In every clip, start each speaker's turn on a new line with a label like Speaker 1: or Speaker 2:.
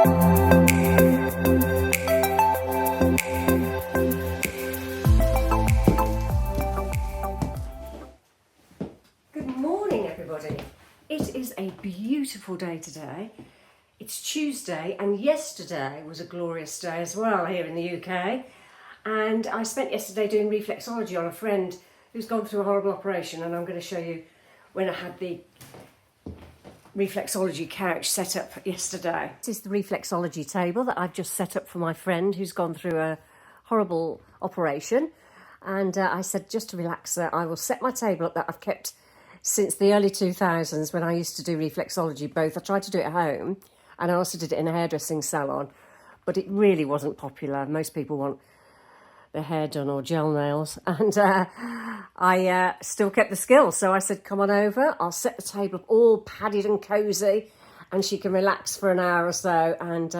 Speaker 1: It is a beautiful day today. It's Tuesday and yesterday was a glorious day as well here in the UK. And I spent yesterday doing reflexology on a friend who's gone through a horrible operation, and I'm going to show you when I had the reflexology couch set up yesterday. This is the reflexology table that I've just set up for my friend who's gone through a horrible operation. And I said, just to relax her, I will set my table up that I've kept since the early 2000s when I used to do reflexology both. I tried to do it at home and I also did it in a hairdressing salon, but it really wasn't popular. Most people want their hair done or gel nails, and I still kept the skills. So I said, come on over, I'll set the table up all padded and cosy and she can relax for an hour or so and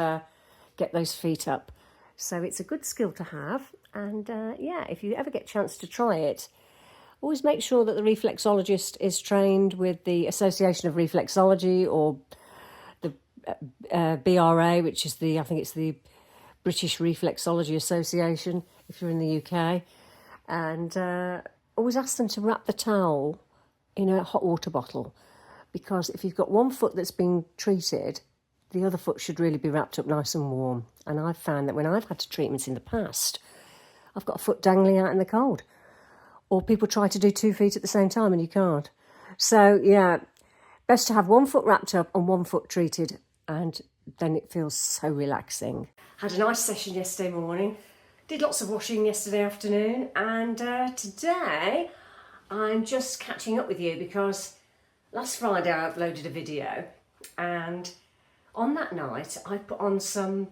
Speaker 1: get those feet up. So it's a good skill to have, and yeah, if you ever get a chance to try it, always make sure that the reflexologist is trained with the Association of Reflexology or the BRA, which is I think it's the British Reflexology Association if you're in the UK. And always ask them to wrap the towel in a hot water bottle, because if you've got one foot that's been treated, the other foot should really be wrapped up nice and warm. And I've found that when I've had treatments in the past, I've got a foot dangling out in the cold. Or people try to do 2 feet at the same time and you can't. So yeah, best to have one foot wrapped up and one foot treated, and then it feels so relaxing. Had a nice session yesterday morning. Did lots of washing yesterday afternoon, and today I'm just catching up with you because last Friday I uploaded a video, and on that night I put on some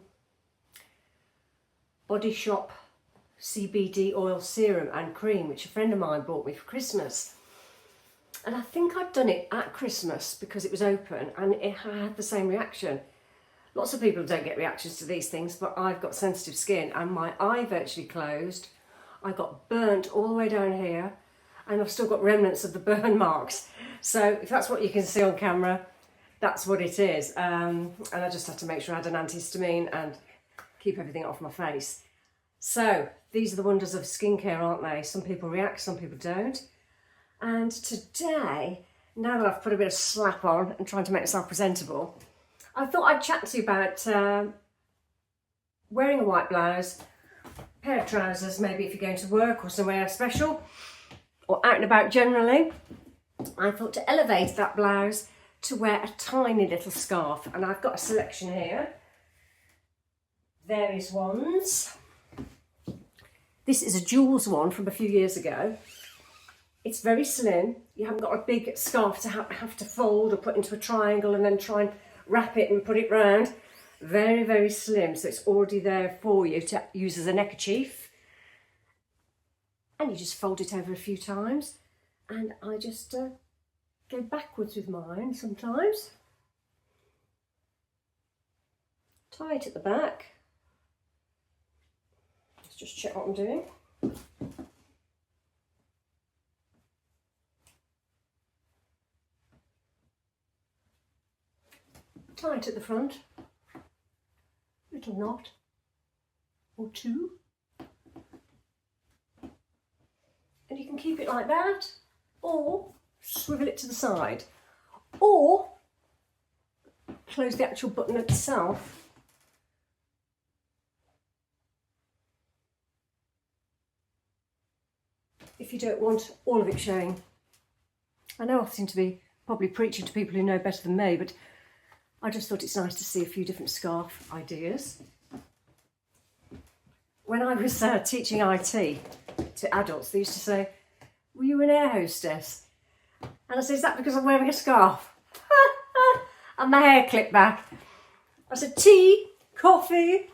Speaker 1: Body Shop CBD oil serum and cream, which a friend of mine bought me for Christmas. And I think I'd done it at Christmas because it was open and it had the same reaction. Lots of people don't get reactions to these things, but I've got sensitive skin and my eye virtually closed. I got burnt all the way down here and I've still got remnants of the burn marks. So if that's what you can see on camera, that's what it is. And I just had to make sure I had an antihistamine and keep everything off my face. So these are the wonders of skincare, aren't they? Some people react, some people don't. And today, now that I've put a bit of slap on and trying to make myself presentable, I thought I'd chat to you about wearing a white blouse, pair of trousers, maybe if you're going to work or somewhere special, or out and about generally. I thought to elevate that blouse to wear a tiny little scarf. And I've got a selection here. Various ones. This is a Jules one from a few years ago. It's very slim. You haven't got a big scarf to have to fold or put into a triangle and then try and wrap it and put it round. Very, very slim. So it's already there for you to use as a neckerchief. And you just fold it over a few times. And I just go backwards with mine sometimes. Tie it at the back. Just check what I'm doing. Tie it at the front. Little knot or two. And you can keep it like that, or swivel it to the side, or close the actual button itself. If you don't want all of it showing. I know I seem to be probably preaching to people who know better than me, but I just thought it's nice to see a few different scarf ideas. When I was teaching IT to adults, they used to say, were you an air hostess? And I said, is that because I'm wearing a scarf? And my hair clipped back. I said, tea, coffee.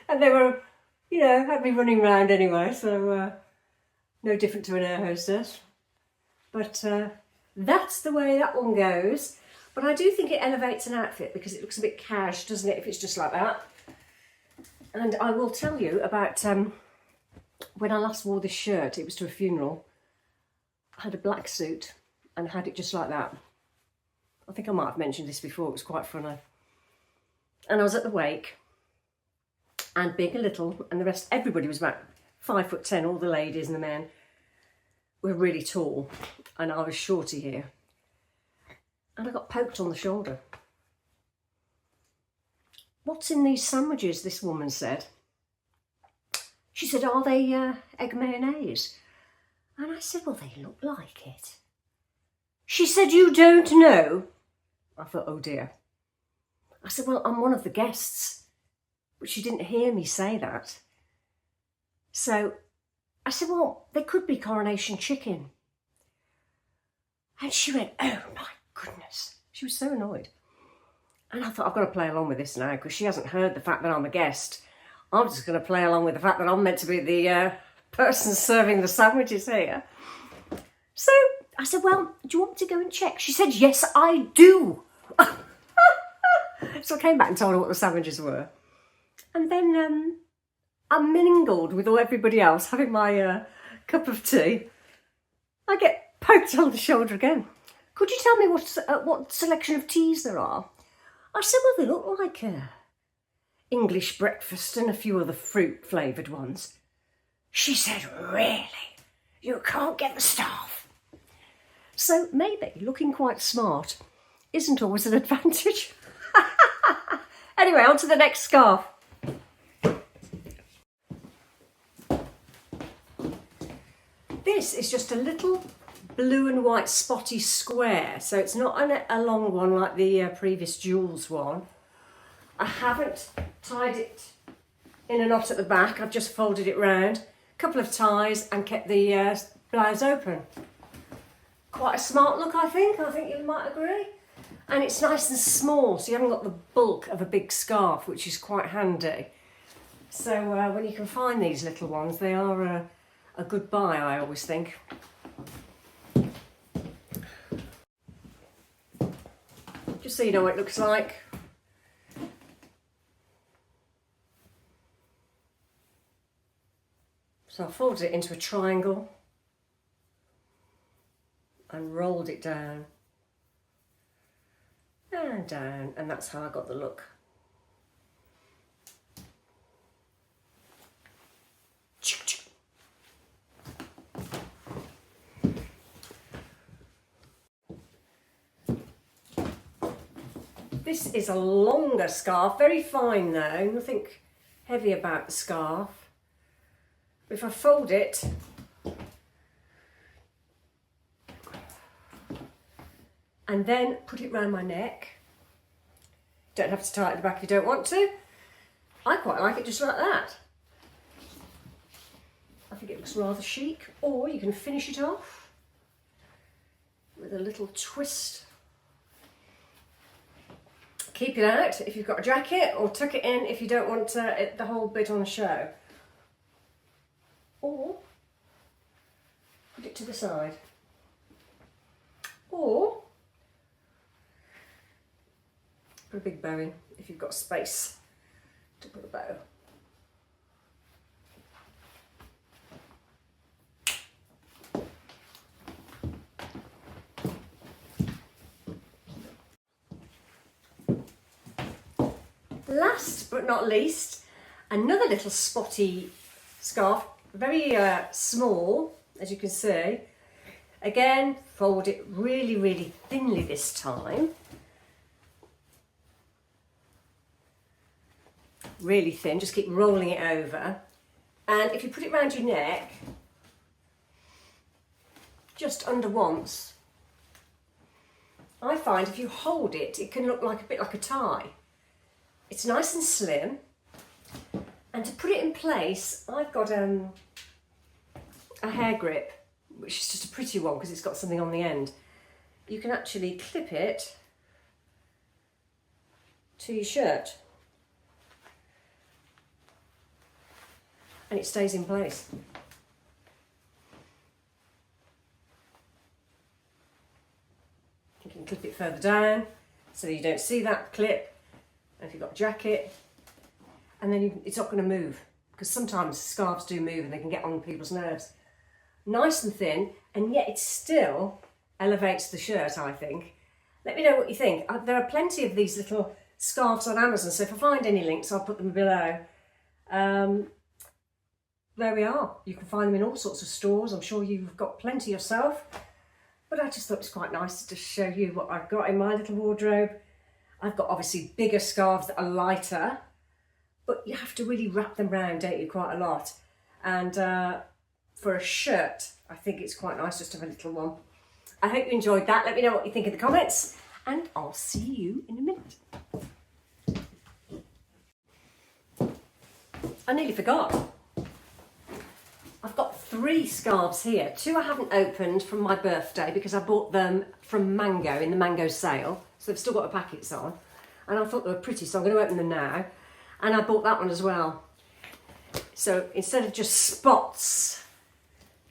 Speaker 1: And they were, you know, had me running around anyway, so no different to an air hostess. But that's the way that one goes. But I do think it elevates an outfit because it looks a bit cash, doesn't it, if it's just like that. And I will tell you about when I last wore this shirt. It was to a funeral. I had a black suit and had it just like that. I think I might have mentioned this before, it was quite funny. And I was at the wake, and Big and Little and the rest, everybody was about 5'10", all the ladies and the men were really tall, and I was shorty here. And I got poked on the shoulder. "What's in these sandwiches?" this woman said. She said, "Are they egg mayonnaise?" And I said, "Well, they look like it." She said, "You don't know?" I thought, oh dear. I said, "Well, I'm one of the guests." But she didn't hear me say that. So I said, "Well, they could be coronation chicken." And she went, "Oh my goodness." She was so annoyed. And I thought, I've got to play along with this now, because she hasn't heard the fact that I'm a guest. I'm just going to play along with the fact that I'm meant to be the person serving the sandwiches here. So I said, "Well, do you want me to go and check?" She said, "Yes, I do." So I came back and told her what the sandwiches were. And then I mingled with everybody else, having my cup of tea. I get poked on the shoulder again. "Could you tell me what selection of teas there are?" I said, "Well, they look like English breakfast and a few other fruit flavoured ones." She said, "Really? You can't get the staff?" So maybe looking quite smart isn't always an advantage. Anyway, on to the next scarf. This is just a little blue and white spotty square, so it's not a long one like the previous jewels one. I haven't tied it in a knot at the back, I've just folded it round, a couple of ties and kept the blouse open. Quite a smart look, I think you might agree. And it's nice and small, so you haven't got the bulk of a big scarf, which is quite handy. So when you can find these little ones, they are a good buy, I always think. Just so you know what it looks like. So I folded it into a triangle and rolled it down and down, and that's how I got the look. This is a longer scarf, very fine though, nothing heavy about the scarf. If I fold it, and then put it round my neck, don't have to tie it at the back if you don't want to. I quite like it just like that. I think it looks rather chic, or you can finish it off with a little twist. Keep it out if you've got a jacket, or tuck it in if you don't want the whole bit on show. Or put it to the side. Or put a big bow in if you've got space to put a bow. Last but not least, another little spotty scarf, very small, as you can see. Again, fold it really, really thinly this time. Really thin, just keep rolling it over. And if you put it around your neck, just under once, I find if you hold it, it can look like a bit like a tie. It's nice and slim, and to put it in place, I've got a hair grip, which is just a pretty one because it's got something on the end. You can actually clip it to your shirt, and it stays in place. You can clip it further down so you don't see that clip. And if you've got a jacket, and then it's not going to move, because sometimes scarves do move and they can get on people's nerves. Nice and thin, and yet it still elevates the shirt, I think. Let me know what you think. There are plenty of these little scarves on Amazon, so if I find any links I'll put them below. There we are. You can find them in all sorts of stores. I'm sure you've got plenty yourself. But I just thought it was quite nice to show you what I've got in my little wardrobe. I've got obviously bigger scarves that are lighter, but you have to really wrap them round, don't you, quite a lot. And for a shirt, I think it's quite nice just to have a little one. I hope you enjoyed that. Let me know what you think in the comments, and I'll see you in a minute. I nearly forgot. I've got 3 scarves here. 2 I haven't opened from my birthday because I bought them from Mango in the Mango sale. So they've still got the packets on. And I thought they were pretty, so I'm going to open them now. And I bought that one as well. So instead of just spots,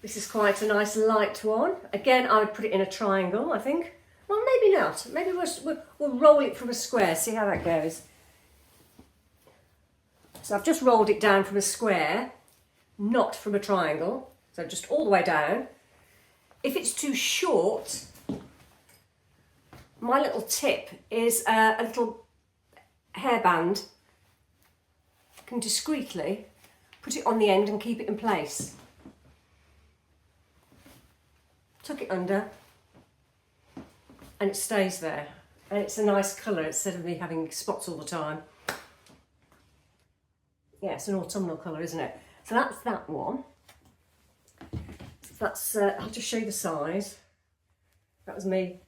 Speaker 1: this is quite a nice light one. Again, I would put it in a triangle, I think. Well, maybe not. Maybe we'll roll it from a square, see how that goes. So I've just rolled it down from a square, not from a triangle, so just all the way down. If it's too short, my little tip is a little hairband. You can discreetly put it on the end and keep it in place. Tuck it under and it stays there, and it's a nice colour instead of me having spots all the time. Yeah, it's an autumnal colour, isn't it? So that's that one. That's, I'll just show you the size. That was me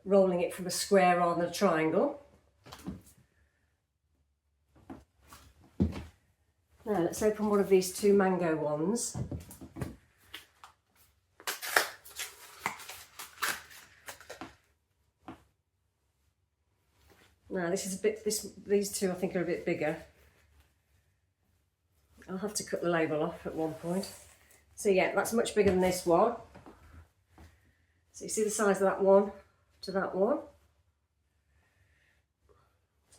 Speaker 1: rolling it from a square rather than a triangle. Now let's open one of these 2 Mango ones. Now this is a bit, these 2 I think are a bit bigger. I'll have to cut the label off at one point. So yeah, that's much bigger than this one. So you see the size of that one to that one.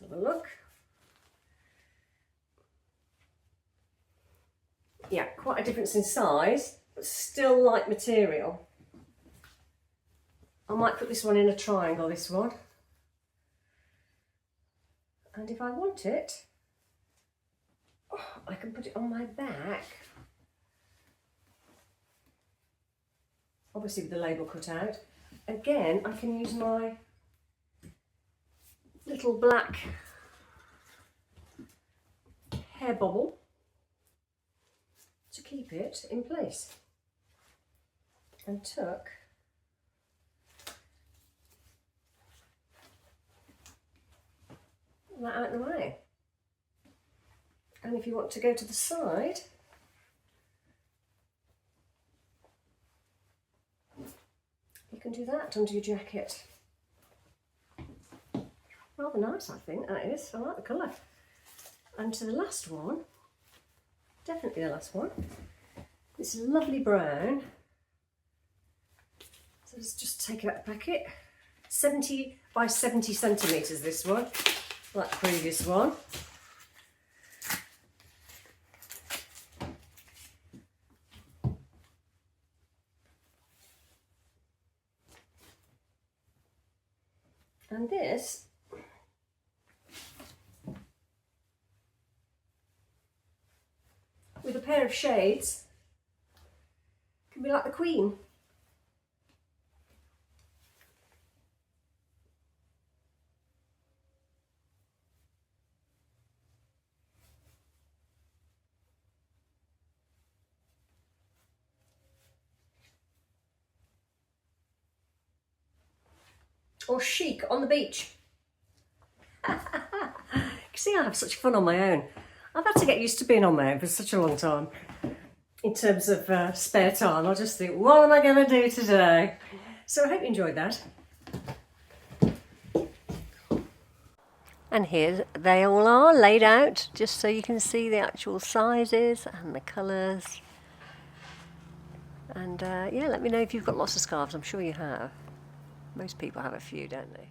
Speaker 1: Let's have a look. Yeah, quite a difference in size, but still light material. I might put this one in a triangle, this one. And if I want it, I can put it on my back. Obviously with the label cut out. Again, I can use my little black hair bobble to keep it in place. And tuck that out of the way. And if you want to go to the side, you can do that under your jacket. Rather nice, I think, that is. I like the colour. And to the last one, definitely the last one, this lovely brown. So let's just take out the packet. 70 by 70 centimetres, this one, like the previous one. And this with a pair of shades can be like the Queen. Or chic on the beach. See, I have such fun on my own. I've had to get used to being on my own for such a long time. In terms of spare time, I just think, what am I going to do today? So I hope you enjoyed that. And here they all are laid out, just so you can see the actual sizes and the colours. And yeah, let me know if you've got lots of scarves. I'm sure you have. Most people have a few, don't they?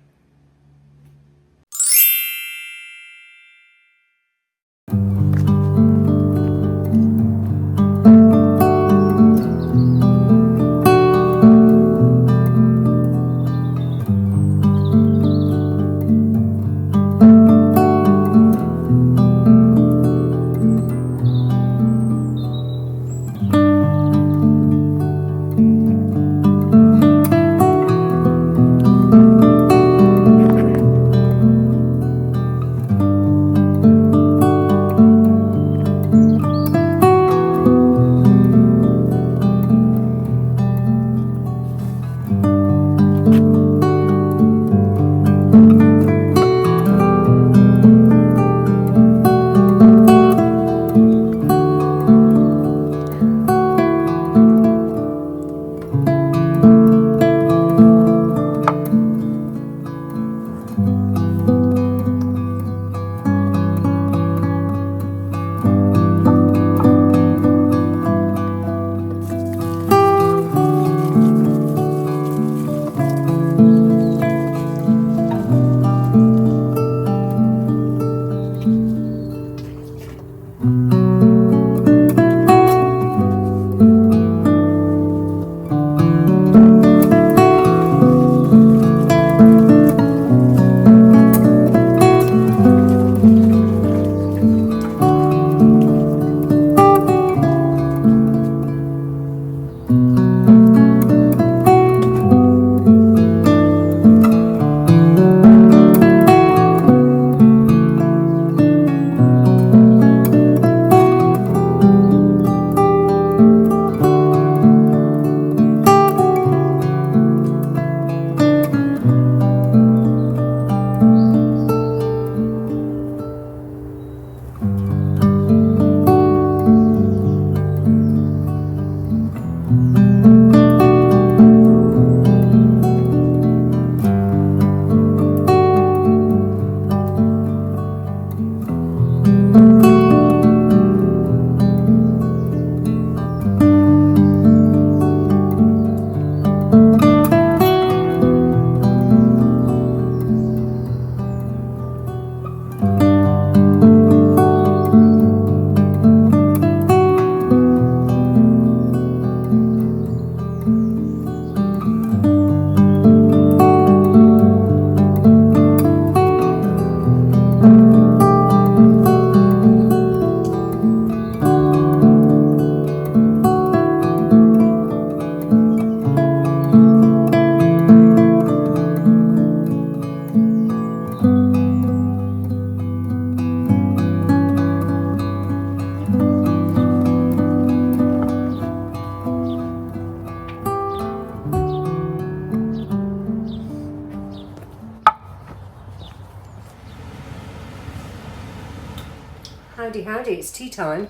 Speaker 1: Howdy, howdy, it's tea time.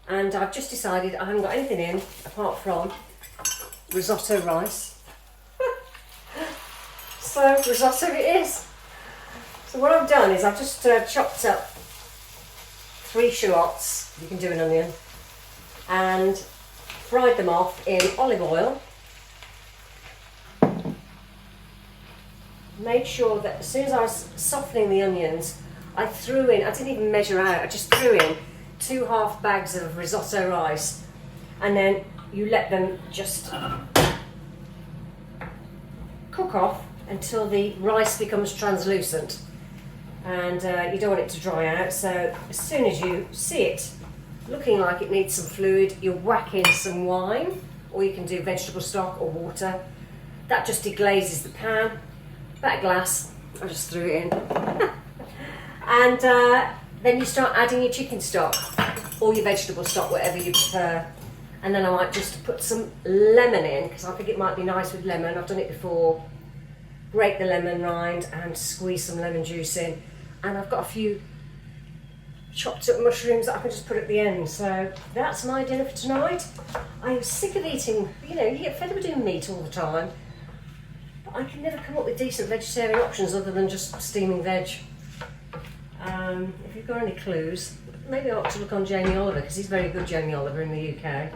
Speaker 1: And I've just decided I haven't got anything in apart from risotto rice. So risotto it is. So what I've done is I've just chopped up 3 shallots, you can do an onion, and fried them off in olive oil. Made sure that as soon as I was softening the onions, I threw in, I didn't even measure out, I just threw in 2 half bags of risotto rice, and then you let them just cook off until the rice becomes translucent, and you don't want it to dry out. So as soon as you see it looking like it needs some fluid, you whack in some wine, or you can do vegetable stock or water. That just deglazes the pan. About a glass, I just threw it in. And then you start adding your chicken stock or your vegetable stock, whatever you prefer. And then I might just put some lemon in, because I think it might be nice with lemon. I've done it before. Break the lemon rind and squeeze some lemon juice in. And I've got a few chopped up mushrooms that I can just put at the end. So that's my dinner for tonight. I'm sick of eating, you get fed up doing meat all the time. But I can never come up with decent vegetarian options other than just steaming veg. If you've got any clues, maybe I ought to look on Jamie Oliver, because he's very good, Jamie Oliver, in the UK.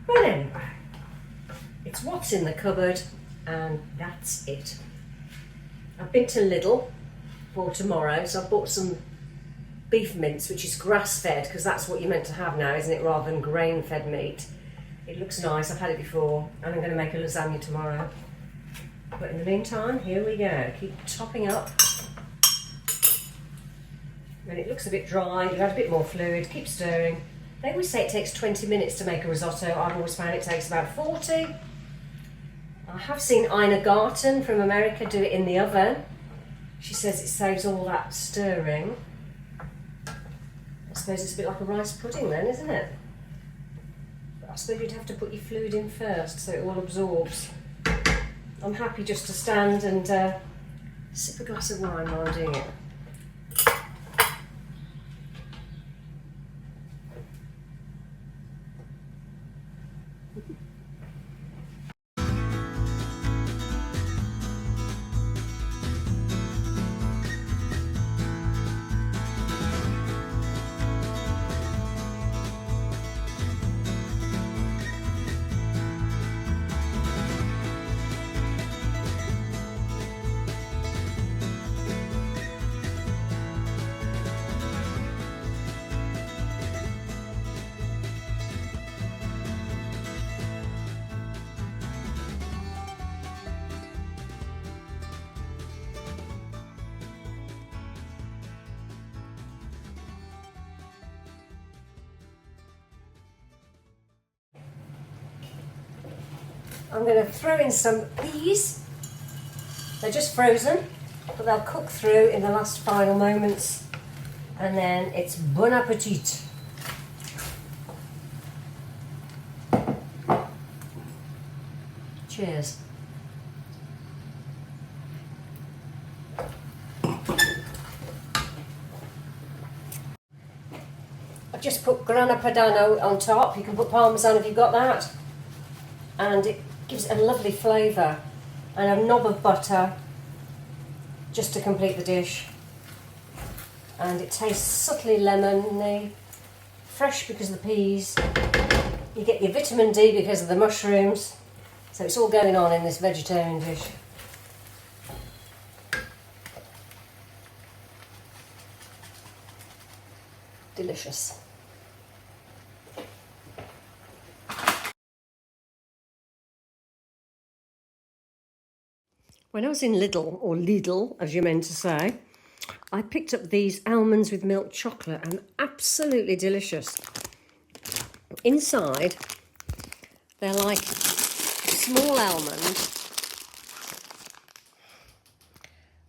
Speaker 1: But anyway, it's what's in the cupboard, and that's it. I've been to Lidl for tomorrow, so I bought some beef mince, which is grass-fed, because that's what you're meant to have now, isn't it, rather than grain-fed meat. It looks nice, I've had it before, and I'm going to make a lasagna tomorrow. But in the meantime, here we go. Keep topping up. When it looks a bit dry, you add a bit more fluid, keep stirring. They always say it takes 20 minutes to make a risotto. I've always found it takes about 40. I have seen Ina Garten from America do it in the oven. She says it saves all that stirring. I suppose it's a bit like a rice pudding then, isn't it? But I suppose you'd have to put your fluid in first so it all absorbs. I'm happy just to stand and sip a glass of wine while I'm doing it. I'm going to throw in some peas. They're just frozen, but they'll cook through in the last final moments. And then it's bon appetit. Cheers. I've just put grana padano on top. You can put parmesan if you've got that. And it gives it a lovely flavour. And a knob of butter just to complete the dish. And it tastes subtly lemony, fresh because of the peas. You get your vitamin D because of the mushrooms. So it's all going on in this vegetarian dish. Delicious. When I was in Lidl, or Lidl as you're meant to say, I picked up these almonds with milk chocolate, and absolutely delicious. Inside, they're like small almonds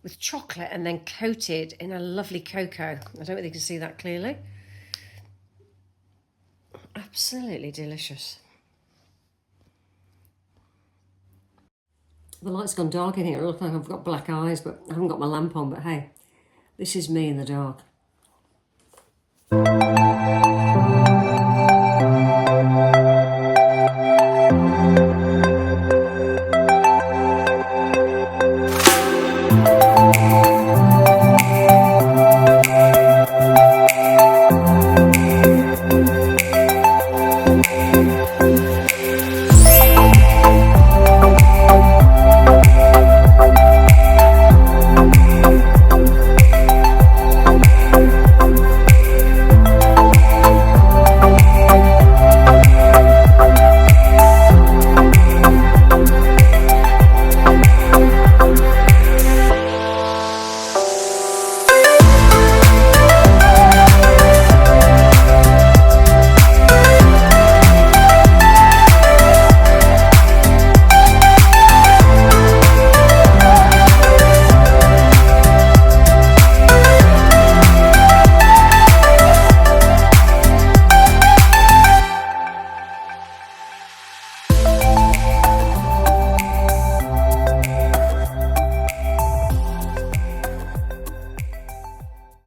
Speaker 1: with chocolate and then coated in a lovely cocoa. I don't know if you can see that clearly. Absolutely delicious. The light's gone dark in here. I look like I've got black eyes, but I haven't got my lamp on, but hey, This is me in the dark.